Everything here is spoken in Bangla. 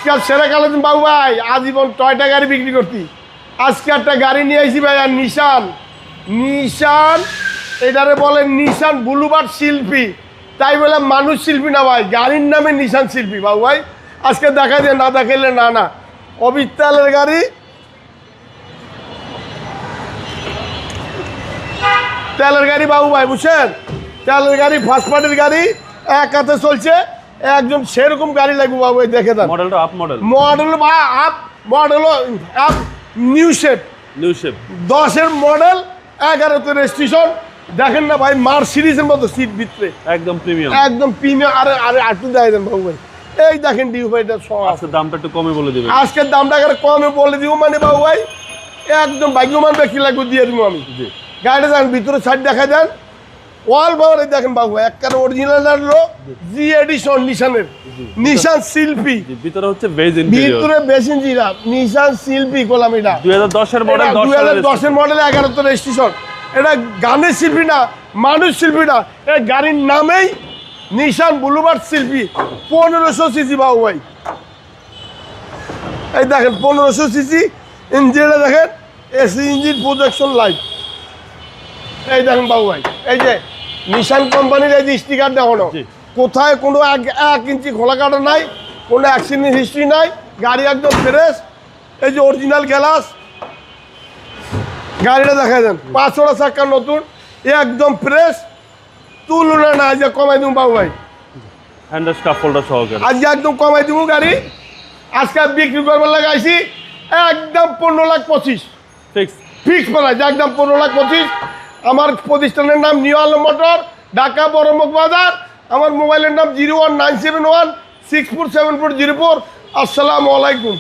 আজকাল সেরা কালেকশন বাবু ভাই, আজীবন টয়টা গাড়ি বিক্রি করতি। আজকে একটা গাড়ি নিয়ে আসি ভাই, আর নিশান এটারে বলে নিশান বুলুবার্ড শিল্পী। তাই বলে মানুষ শিল্পী না ভাই, গাড়ির নামে নিশান শিল্পী বাবু ভাই। আজকে দেখা যায়, না দেখাইলে না। অবিত্তালের গাড়ি, তেলের গাড়ি বাবু ভাই, বুঝছেন? তেলের গাড়ি, ফার্স্ট পার্টির গাড়ি, এক হাতে চলছে। একজন সেরকম গাড়ি লাগবে বাবু ভাই, দেখে দেন। মডেলটা আপ মডেল, মডেল বা up model, up new shape 10-এর মডেল, 11-তে রেজিস্ট্রেশন। দেখেন না ভাই, মার্সিডিজের মতো সিট ভিতরে, একদম প্রিমিয়াম। আরে আটু দেয় দেন বাবু ভাই। এই দেখেন ডিউ ভাইটা সব। আজকে দামটা একটু কমে বলে দিবেন। আজকের দামটা কমে বলে দিব মানে বাবু ভাই, একদম ভাগ্যবান ব্যক্তি লাগবে দিয়ে দিব আমি। গাড়িটা যান ভিতরে সাইড দেখা যান, ওয়াল পাওয়ার দেখেন বাবু ভাই, একবারে অরিজিনাল হলো জি এডিশন নিশানের, নিশান শিল্পী। ভিতরে হচ্ছে বেজ ইন্টেরিয়র, ভিতরে বেসিন জিরা, নিশান শিল্পী করলাম। এটা 2010-এর মডেল, 2010-এর মডেল, 11-তে রেজিস্ট্রেশন। এটা গানের শিল্পী না, মানুষ শিল্পী না, এই গাড়ির নামেই নিশান বুলুবার্ড শিল্পী। 1500 সিসি বাবু ভাই, এই দেখেন 1500 সিসি। ইঞ্জিনটা দেখেন, এসি ইঞ্জিন, প্রজেকশন লাইট। এই দেখেন বাবু ভাই, এই যে নিশান কোম্পানির এই যে স্টিকার দেখানো, কোথায় কোনো 1 ইঞ্চি খোলা কাটা নাই, কোনো অ্যাক্সিডেন্ট হিস্ট্রি নাই, গাড়ি একদম ফ্রেশ। এই যে অরিজিনাল গ্লাস, গাড়িটা দেখা যান, 5 চাকা নতুন, একদম ফ্রেশ, তুলনা না। আজকে কমাই দিব বাবু ভাই, হ্যান্ডেল স্কাফ হোল্ডার সহকারে আজকে একদম কমাই দিব গাড়ি। আজকে বিক্রি করবার লাগাইছি একদম 15,25,000 ফিক্স প্রাইস, একদম 15,25,000। আমার প্রতিষ্ঠানের নাম নিউ আলম মোটর, ঢাকা বড়মুখ বাজার। আমার মোবাইলের নাম 01971647404। আসসালামু আলাইকুম।